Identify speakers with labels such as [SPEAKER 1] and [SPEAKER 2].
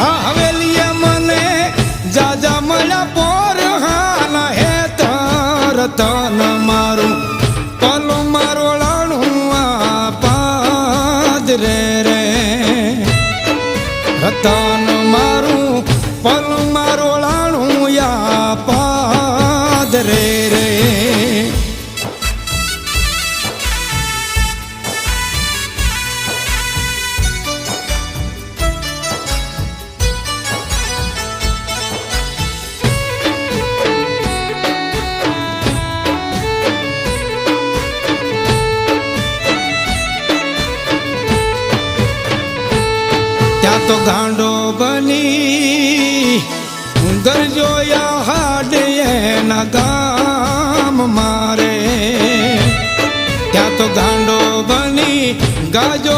[SPEAKER 1] આ હવેલીએ મને જાજા મળ્યા પોર હાલ હે રતન મારું પલું મારોળાણું આ પાદરે રે રતન મારું પલું મારોળાણું આ પાદરે રે ત્યાં તો ગાંડો બની ગરજોયા હાડે એના ગામ મારે ત્યાં તો ગાંડો બની ગાજો